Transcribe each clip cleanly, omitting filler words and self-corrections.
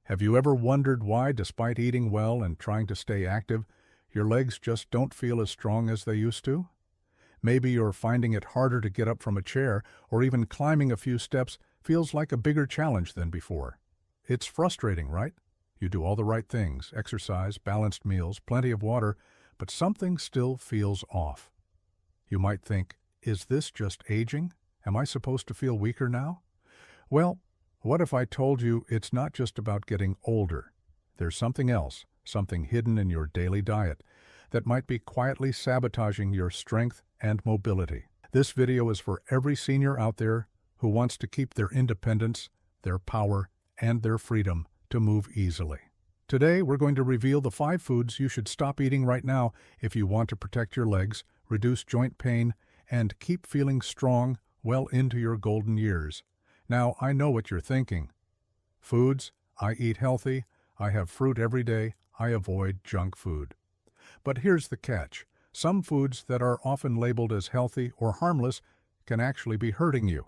Have you ever wondered why, despite eating well and trying to stay active, your legs just don't feel as strong as they used to? Maybe you're finding it harder to get up from a chair, or even climbing a few steps feels like a bigger challenge than before. It's frustrating, right? You do all the right things, exercise, balanced meals, plenty of water, but something still feels off. You might think, is this just aging? Am I supposed to feel weaker now? Well, what if I told you it's not just about getting older? There's something else, something hidden in your daily diet, that might be quietly sabotaging your strength and mobility. This video is for every senior out there who wants to keep their independence, their power, and their freedom to move easily. Today, we're going to reveal the 5 foods you should stop eating right now if you want to protect your legs, reduce joint pain, and keep feeling strong well into your golden years. Now, I know what you're thinking. Foods, I eat healthy, I have fruit every day, I avoid junk food. But here's the catch. Some foods that are often labeled as healthy or harmless can actually be hurting you.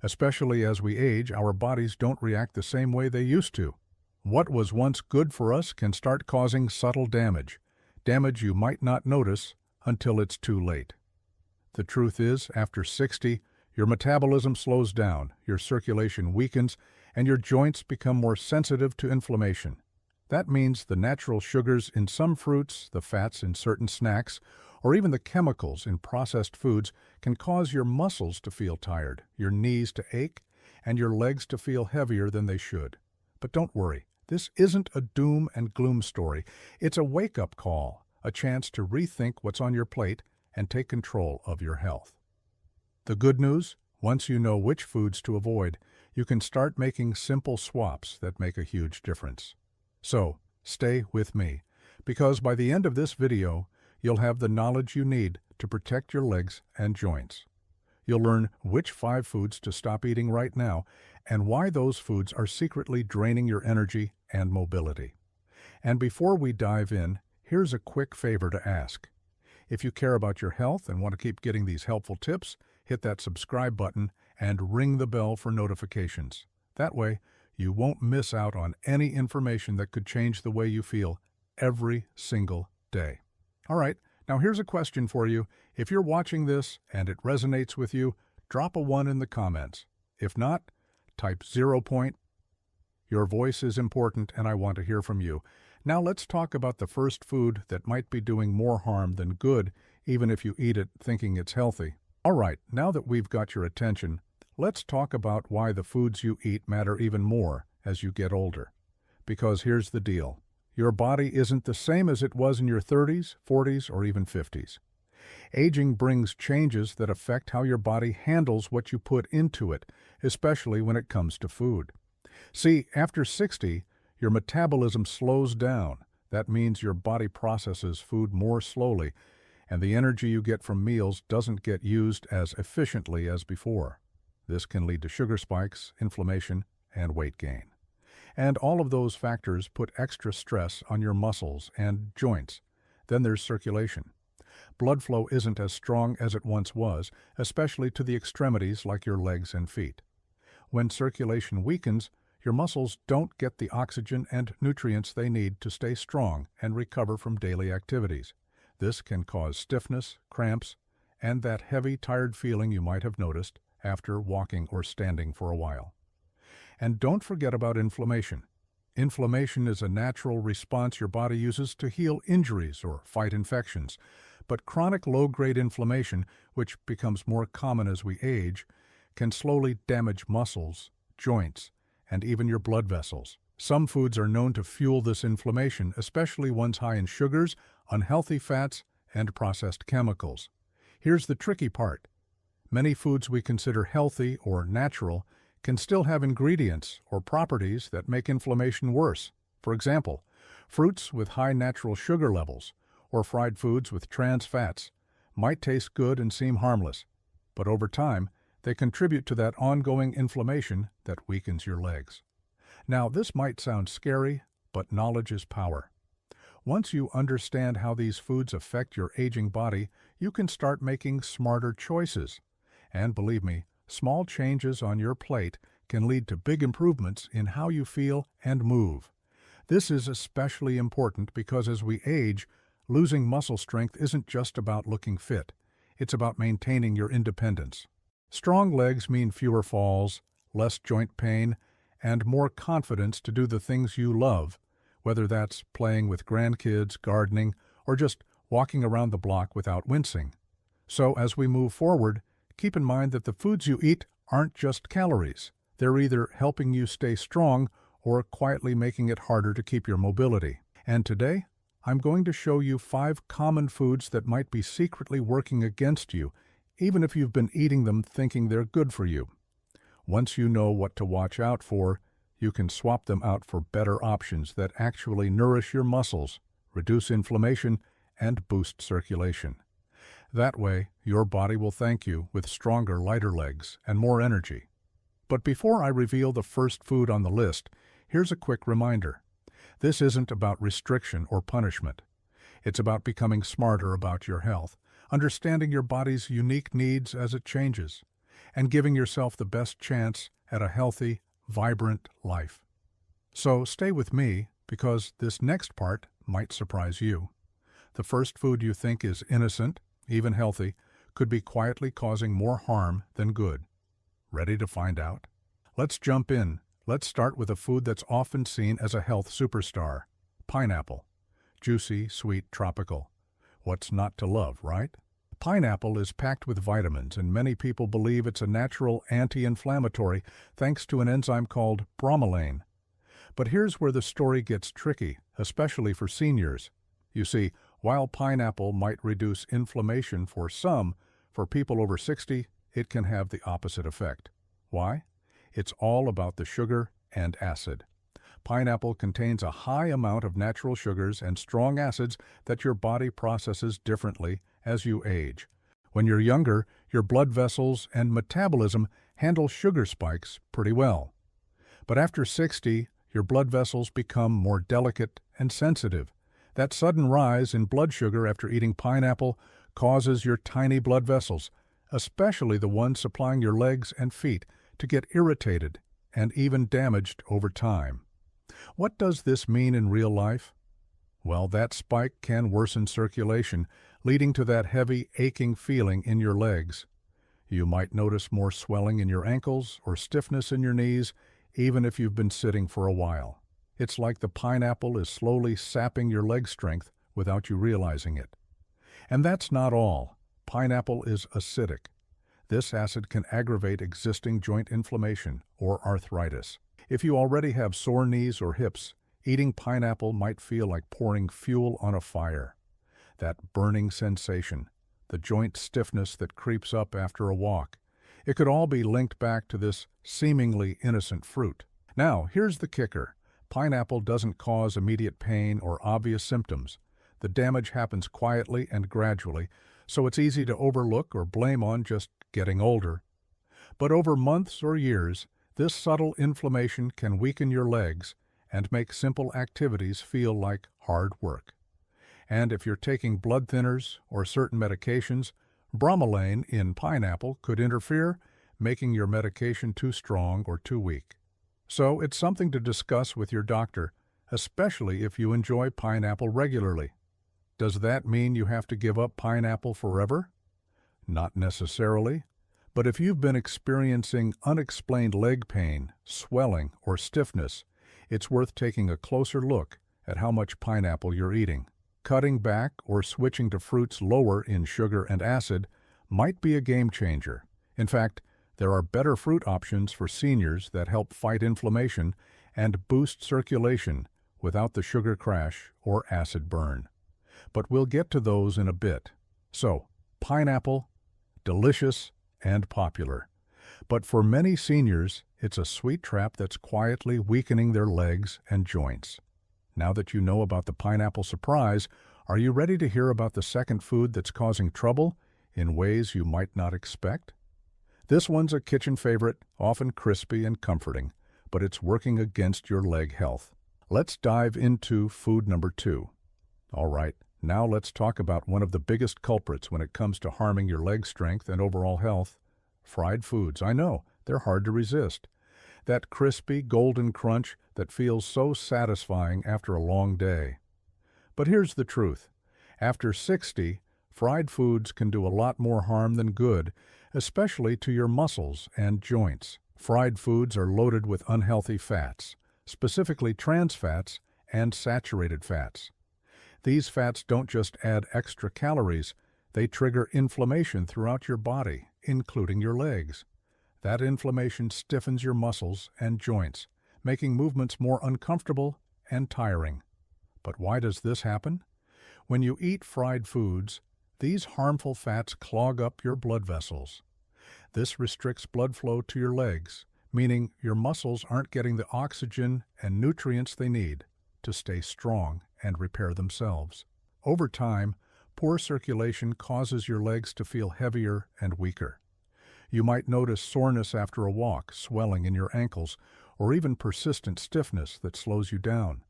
Especially as we age, our bodies don't react the same way they used to. What was once good for us can start causing subtle damage you might not notice until it's too late. The truth is, after 60, your metabolism slows down, your circulation weakens, and your joints become more sensitive to inflammation. That means the natural sugars in some fruits, the fats in certain snacks, or even the chemicals in processed foods can cause your muscles to feel tired, your knees to ache, and your legs to feel heavier than they should. But don't worry, this isn't a doom and gloom story. It's a wake-up call, a chance to rethink what's on your plate and take control of your health. The good news, once you know which foods to avoid, you can start making simple swaps that make a huge difference. So, stay with me, because by the end of this video, you'll have the knowledge you need to protect your legs and joints. You'll learn which 5 foods to stop eating right now and why those foods are secretly draining your energy and mobility. And before we dive in, here's a quick favor to ask. If you care about your health and want to keep getting these helpful tips, hit that subscribe button and ring the bell for notifications. That way, you won't miss out on any information that could change the way you feel every single day. All right, now here's a question for you. If you're watching this and it resonates with you, drop a 1 in the comments. If not, type 0 point. Your voice is important and I want to hear from you. Now let's talk about the first food that might be doing more harm than good, even if you eat it thinking it's healthy. All right, now that we've got your attention, let's talk about why the foods you eat matter even more as you get older. Because here's the deal. Your body isn't the same as it was in your 30s, 40s, or even 50s. Aging brings changes that affect how your body handles what you put into it, especially when it comes to food. See, after 60, your metabolism slows down. That means your body processes food more slowly, and the energy you get from meals doesn't get used as efficiently as before. This can lead to sugar spikes, inflammation, and weight gain. And all of those factors put extra stress on your muscles and joints. Then there's circulation. Blood flow isn't as strong as it once was, especially to the extremities like your legs and feet. When circulation weakens, your muscles don't get the oxygen and nutrients they need to stay strong and recover from daily activities. This can cause stiffness, cramps, and that heavy, tired feeling you might have noticed after walking or standing for a while. And don't forget about inflammation. Inflammation is a natural response your body uses to heal injuries or fight infections. But chronic low-grade inflammation, which becomes more common as we age, can slowly damage muscles, joints, and even your blood vessels. Some foods are known to fuel this inflammation, especially ones high in sugars, unhealthy fats, and processed chemicals. Here's the tricky part. Many foods we consider healthy or natural can still have ingredients or properties that make inflammation worse. For example, fruits with high natural sugar levels or fried foods with trans fats might taste good and seem harmless, but over time, they contribute to that ongoing inflammation that weakens your legs. Now, this might sound scary, but knowledge is power. Once you understand how these foods affect your aging body, you can start making smarter choices. And believe me, small changes on your plate can lead to big improvements in how you feel and move. This is especially important because as we age, losing muscle strength isn't just about looking fit. It's about maintaining your independence. Strong legs mean fewer falls, less joint pain, and more confidence to do the things you love, whether that's playing with grandkids, gardening, or just walking around the block without wincing. So as we move forward, keep in mind that the foods you eat aren't just calories. They're either helping you stay strong or quietly making it harder to keep your mobility. And today, I'm going to show you 5 common foods that might be secretly working against you, even if you've been eating them thinking they're good for you. Once you know what to watch out for, you can swap them out for better options that actually nourish your muscles, reduce inflammation, and boost circulation. That way, your body will thank you with stronger, lighter legs and more energy. But before I reveal the first food on the list, here's a quick reminder. This isn't about restriction or punishment. It's about becoming smarter about your health, understanding your body's unique needs as it changes, and giving yourself the best chance at a healthy, vibrant life. So stay with me, because this next part might surprise you. The first food you think is innocent, even healthy, could be quietly causing more harm than good. Ready to find out? Let's jump in. Let's start with a food that's often seen as a health superstar: pineapple. Juicy, sweet, tropical. What's not to love, right? Pineapple is packed with vitamins, and many people believe it's a natural anti-inflammatory thanks to an enzyme called bromelain. But here's where the story gets tricky, especially for seniors. You see, while pineapple might reduce inflammation for some, for people over 60, it can have the opposite effect. Why? It's all about the sugar and acid. Pineapple contains a high amount of natural sugars and strong acids that your body processes differently as you age. When you're younger, your blood vessels and metabolism handle sugar spikes pretty well. But after 60, your blood vessels become more delicate and sensitive. That sudden rise in blood sugar after eating pineapple causes your tiny blood vessels, especially the ones supplying your legs and feet, to get irritated and even damaged over time. What does this mean in real life? Well, that spike can worsen circulation, leading to that heavy, aching feeling in your legs. You might notice more swelling in your ankles or stiffness in your knees, even if you've been sitting for a while. It's like the pineapple is slowly sapping your leg strength without you realizing it. And that's not all. Pineapple is acidic. This acid can aggravate existing joint inflammation or arthritis. If you already have sore knees or hips, eating pineapple might feel like pouring fuel on a fire. That burning sensation, the joint stiffness that creeps up after a walk, it could all be linked back to this seemingly innocent fruit. Now, here's the kicker. Pineapple doesn't cause immediate pain or obvious symptoms. The damage happens quietly and gradually, so it's easy to overlook or blame on just getting older. But over months or years, this subtle inflammation can weaken your legs and make simple activities feel like hard work. And if you're taking blood thinners or certain medications, bromelain in pineapple could interfere, making your medication too strong or too weak. So it's something to discuss with your doctor, especially if you enjoy pineapple regularly. Does that mean you have to give up pineapple forever? Not necessarily. But if you've been experiencing unexplained leg pain, swelling, or stiffness, it's worth taking a closer look at how much pineapple you're eating. Cutting back or switching to fruits lower in sugar and acid might be a game changer. In fact, there are better fruit options for seniors that help fight inflammation and boost circulation without the sugar crash or acid burn. But we'll get to those in a bit. So, pineapple, delicious and popular. But for many seniors, it's a sweet trap that's quietly weakening their legs and joints. Now that you know about the pineapple surprise, are you ready to hear about the second food that's causing trouble in ways you might not expect? This one's a kitchen favorite, often crispy and comforting, but it's working against your leg health. Let's dive into food number 2. All right, now let's talk about one of the biggest culprits when it comes to harming your leg strength and overall health: fried foods. I know, they're hard to resist. That crispy, golden crunch that feels so satisfying after a long day. But here's the truth. After 60, fried foods can do a lot more harm than good, especially to your muscles and joints. Fried foods are loaded with unhealthy fats, specifically trans fats and saturated fats. These fats don't just add extra calories, they trigger inflammation throughout your body, including your legs. That inflammation stiffens your muscles and joints, making movements more uncomfortable and tiring. But why does this happen? When you eat fried foods, these harmful fats clog up your blood vessels. This restricts blood flow to your legs, meaning your muscles aren't getting the oxygen and nutrients they need to stay strong and repair themselves. Over time, poor circulation causes your legs to feel heavier and weaker. You might notice soreness after a walk, swelling in your ankles, or even persistent stiffness that slows you down.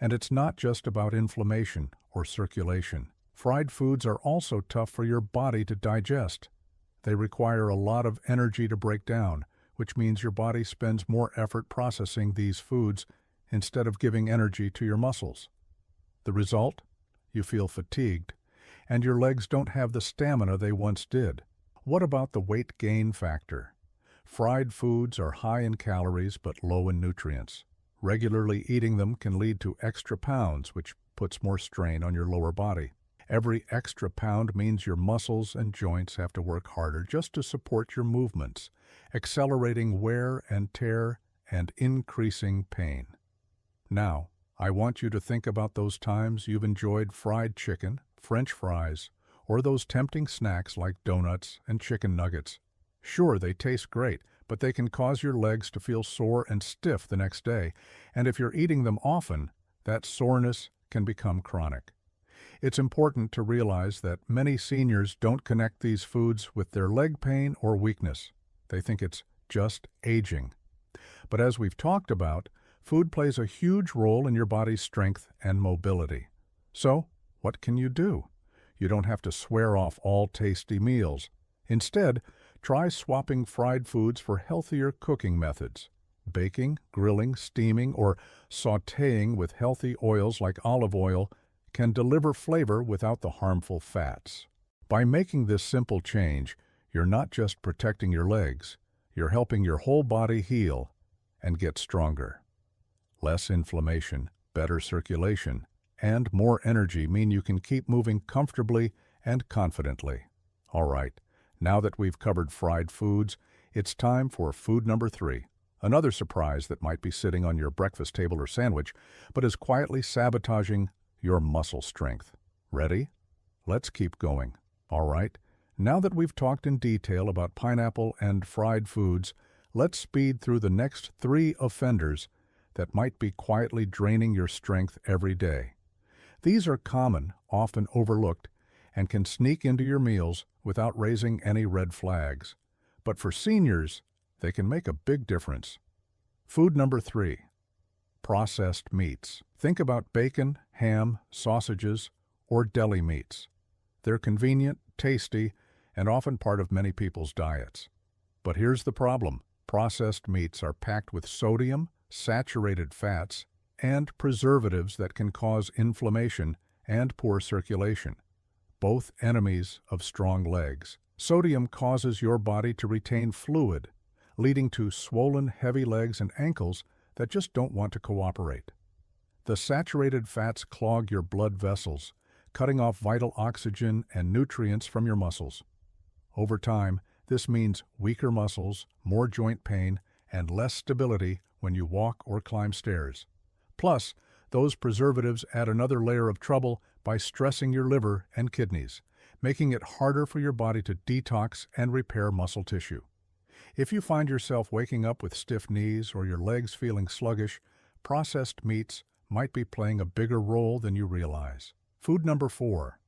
And it's not just about inflammation or circulation. Fried foods are also tough for your body to digest. They require a lot of energy to break down, which means your body spends more effort processing these foods instead of giving energy to your muscles. The result? You feel fatigued, and your legs don't have the stamina they once did. What about the weight gain factor? Fried foods are high in calories but low in nutrients. Regularly eating them can lead to extra pounds, which puts more strain on your lower body. Every extra pound means your muscles and joints have to work harder just to support your movements, accelerating wear and tear and increasing pain. Now, I want you to think about those times you've enjoyed fried chicken, French fries, or those tempting snacks like donuts and chicken nuggets. Sure, they taste great, but they can cause your legs to feel sore and stiff the next day, and if you're eating them often, that soreness can become chronic. It's important to realize that many seniors don't connect these foods with their leg pain or weakness. They think it's just aging. But as we've talked about, food plays a huge role in your body's strength and mobility. So, what can you do? You don't have to swear off all tasty meals. Instead, try swapping fried foods for healthier cooking methods. Baking, grilling, steaming, or sautéing with healthy oils like olive oil can deliver flavor without the harmful fats. By making this simple change, you're not just protecting your legs, you're helping your whole body heal and get stronger. Less inflammation, better circulation, and more energy mean you can keep moving comfortably and confidently. All right, now that we've covered fried foods, it's time for food number 3. Another surprise that might be sitting on your breakfast table or sandwich, but is quietly sabotaging your muscle strength. Ready? Let's keep going. All right, now that we've talked in detail about pineapple and fried foods, let's speed through the next 3 offenders that might be quietly draining your strength every day. These are common, often overlooked, and can sneak into your meals without raising any red flags. But for seniors, they can make a big difference. Food number 3. Processed meats. Think about bacon, ham, sausages, or deli meats. They're convenient, tasty, and often part of many people's diets. But here's the problem. Processed meats are packed with sodium, saturated fats, and preservatives that can cause inflammation and poor circulation, both enemies of strong legs. Sodium causes your body to retain fluid, leading to swollen, heavy legs and ankles that just don't want to cooperate. The saturated fats clog your blood vessels, cutting off vital oxygen and nutrients from your muscles. Over time, this means weaker muscles, more joint pain, and less stability when you walk or climb stairs. Plus, those preservatives add another layer of trouble by stressing your liver and kidneys, making it harder for your body to detox and repair muscle tissue. If you find yourself waking up with stiff knees or your legs feeling sluggish, processed meats might be playing a bigger role than you realize. Food number 4.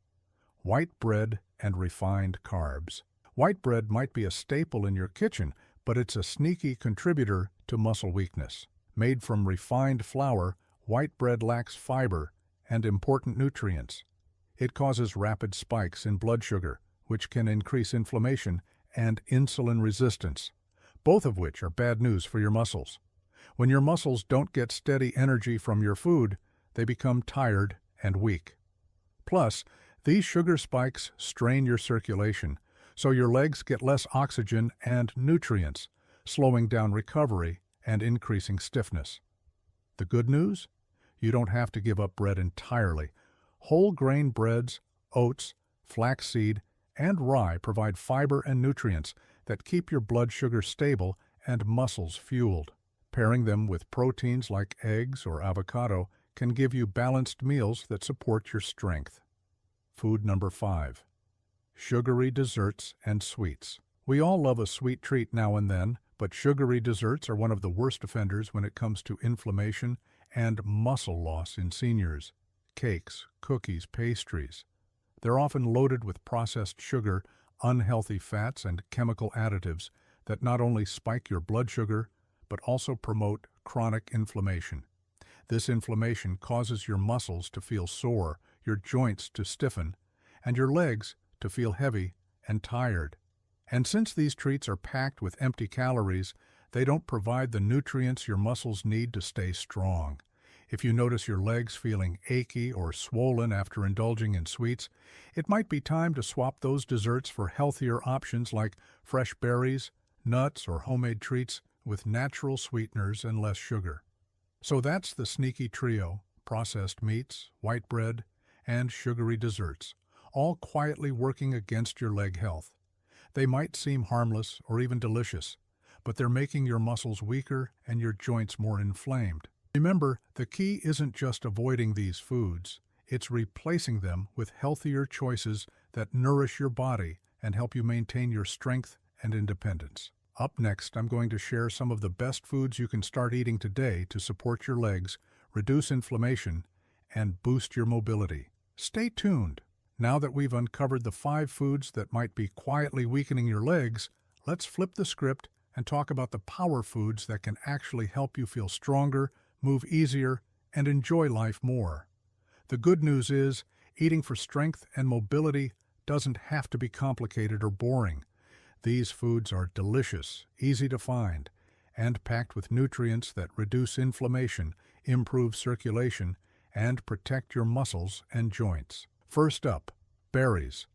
White bread and refined carbs. White bread might be a staple in your kitchen, but it's a sneaky contributor to muscle weakness. Made from refined flour, white bread lacks fiber and important nutrients. It causes rapid spikes in blood sugar, which can increase inflammation and insulin resistance. both of which are bad news for your muscles. When your muscles don't get steady energy from your food, they become tired and weak. Plus, these sugar spikes strain your circulation, so your legs get less oxygen and nutrients, slowing down recovery and increasing stiffness. The good news? You don't have to give up bread entirely. Whole grain breads, oats, flaxseed, and rye provide fiber and nutrients that keep your blood sugar stable and muscles fueled. Pairing them with proteins like eggs or avocado can give you balanced meals that support your strength. Food number 5. Sugary desserts and sweets. We all love a sweet treat now and then, but sugary desserts are one of the worst offenders when it comes to inflammation and muscle loss in seniors. Cakes, cookies, pastries. They're often loaded with processed sugar, unhealthy fats, and chemical additives that not only spike your blood sugar, but also promote chronic inflammation. This inflammation causes your muscles to feel sore, your joints to stiffen, and your legs to feel heavy and tired. And since these treats are packed with empty calories, they don't provide the nutrients your muscles need to stay strong. If you notice your legs feeling achy or swollen after indulging in sweets, it might be time to swap those desserts for healthier options like fresh berries, nuts, or homemade treats with natural sweeteners and less sugar. So that's the sneaky trio: processed meats, white bread, and sugary desserts, all quietly working against your leg health. They might seem harmless or even delicious, but they're making your muscles weaker and your joints more inflamed. Remember, the key isn't just avoiding these foods, it's replacing them with healthier choices that nourish your body and help you maintain your strength and independence. Up next, I'm going to share some of the best foods you can start eating today to support your legs, reduce inflammation, and boost your mobility. Stay tuned. Now that we've uncovered the 5 foods that might be quietly weakening your legs, let's flip the script and talk about the power foods that can actually help you feel stronger, move easier, and enjoy life more. The good news is, eating for strength and mobility doesn't have to be complicated or boring. These foods are delicious, easy to find, and packed with nutrients that reduce inflammation, improve circulation, and protect your muscles and joints. First up, berries.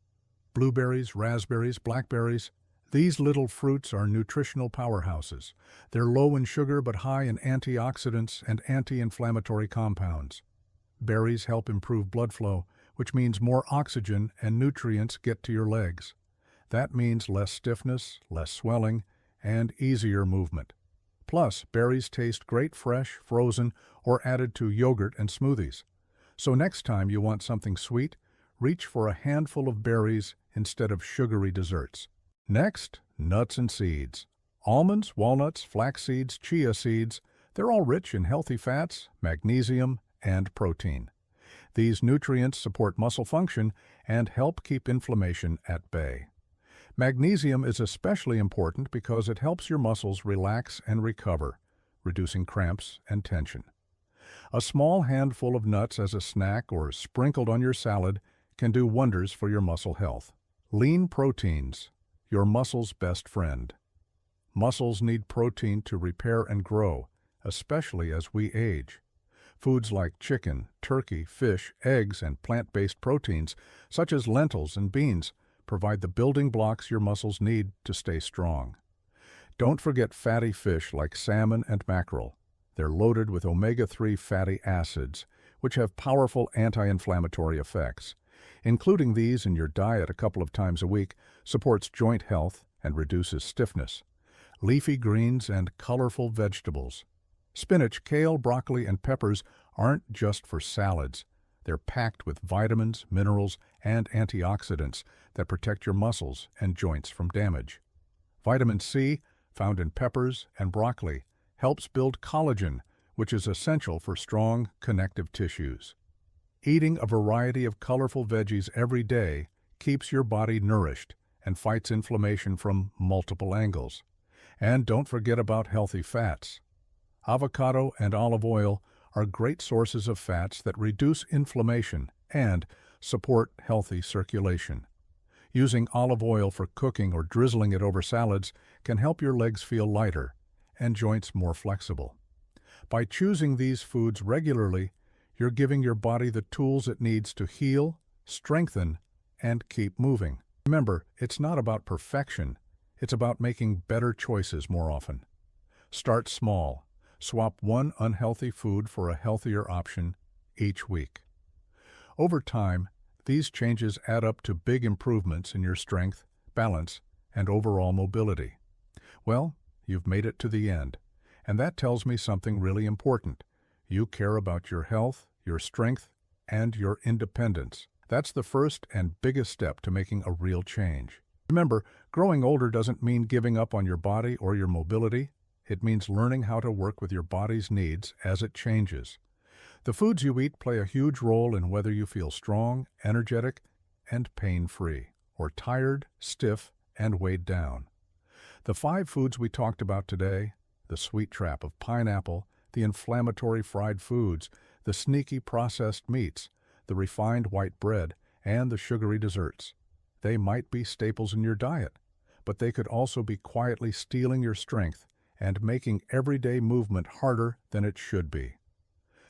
Blueberries, raspberries, blackberries. These little fruits are nutritional powerhouses. They're low in sugar but high in antioxidants and anti-inflammatory compounds. Berries help improve blood flow, which means more oxygen and nutrients get to your legs. That means less stiffness, less swelling, and easier movement. Plus, berries taste great fresh, frozen, or added to yogurt and smoothies. So next time you want something sweet, reach for a handful of berries instead of sugary desserts. Next, nuts and seeds. Almonds, walnuts, flax seeds, chia seeds, they're all rich in healthy fats, magnesium, and protein. These nutrients support muscle function and help keep inflammation at bay. Magnesium is especially important because it helps your muscles relax and recover, reducing cramps and tension. A small handful of nuts as a snack or sprinkled on your salad can do wonders for your muscle health. Lean proteins, your muscle's best friend. Muscles need protein to repair and grow, especially as we age. Foods like chicken, turkey, fish, eggs, and plant-based proteins, such as lentils and beans, provide the building blocks your muscles need to stay strong. Don't forget fatty fish like salmon and mackerel. They're loaded with omega-3 fatty acids, which have powerful anti-inflammatory effects. Including these in your diet a couple of times a week supports joint health and reduces stiffness. Leafy greens and colorful vegetables. Spinach, kale, broccoli, and peppers aren't just for salads. They're packed with vitamins, minerals, and antioxidants that protect your muscles and joints from damage. Vitamin C, found in peppers and broccoli, helps build collagen, which is essential for strong connective tissues. Eating a variety of colorful veggies every day keeps your body nourished and fights inflammation from multiple angles. And don't forget about healthy fats. Avocado and olive oil are great sources of fats that reduce inflammation and support healthy circulation. Using olive oil for cooking or drizzling it over salads can help your legs feel lighter and joints more flexible. By choosing these foods regularly, you're giving your body the tools it needs to heal, strengthen, and keep moving. Remember, it's not about perfection. It's about making better choices more often. Start small. Swap one unhealthy food for a healthier option each week. Over time, these changes add up to big improvements in your strength, balance, and overall mobility. Well, you've made it to the end, and that tells me something really important. You care about your health, your strength, and your independence. That's the first and biggest step to making a real change. Remember, growing older doesn't mean giving up on your body or your mobility. It means learning how to work with your body's needs as it changes. The foods you eat play a huge role in whether you feel strong, energetic, and pain-free, or tired, stiff, and weighed down. The 5 foods we talked about today, the sweet trap of pineapple, the inflammatory fried foods, the sneaky processed meats, the refined white bread, and the sugary desserts. They might be staples in your diet, but they could also be quietly stealing your strength and making everyday movement harder than it should be.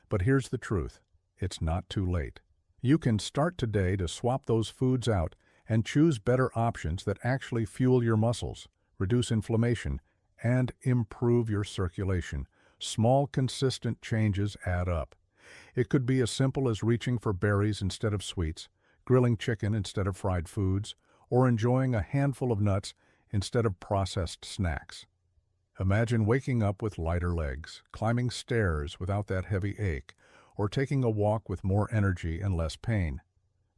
But here's the truth. It's not too late. You can start today to swap those foods out and choose better options that actually fuel your muscles, reduce inflammation, and improve your circulation. Small, consistent changes add up. It could be as simple as reaching for berries instead of sweets, grilling chicken instead of fried foods, or enjoying a handful of nuts instead of processed snacks. Imagine waking up with lighter legs, climbing stairs without that heavy ache, or taking a walk with more energy and less pain.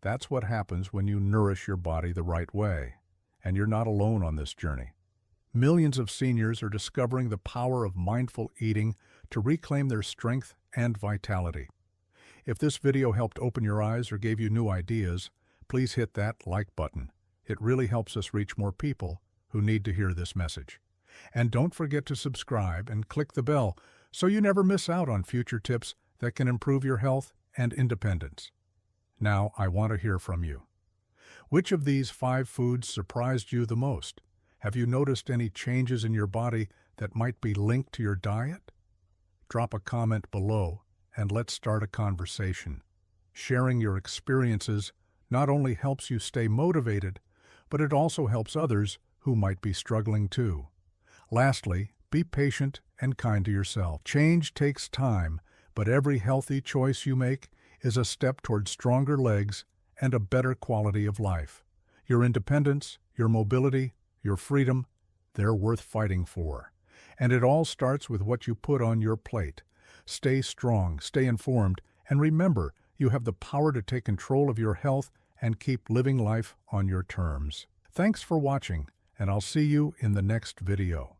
That's what happens when you nourish your body the right way. And you're not alone on this journey. Millions of seniors are discovering the power of mindful eating to reclaim their strength and vitality. If this video helped open your eyes or gave you new ideas, please hit that like button. It really helps us reach more people who need to hear this message. And don't forget to subscribe and click the bell so you never miss out on future tips that can improve your health and independence. Now, I want to hear from you. Which of these 5 foods surprised you the most? Have you noticed any changes in your body that might be linked to your diet? Drop a comment below and let's start a conversation. Sharing your experiences not only helps you stay motivated, but it also helps others who might be struggling too. Lastly, be patient and kind to yourself. Change takes time, but every healthy choice you make is a step toward stronger legs and a better quality of life. Your independence, your mobility, your freedom, they're worth fighting for. And it all starts with what you put on your plate. Stay strong, stay informed, and remember, you have the power to take control of your health and keep living life on your terms. Thanks for watching, and I'll see you in the next video.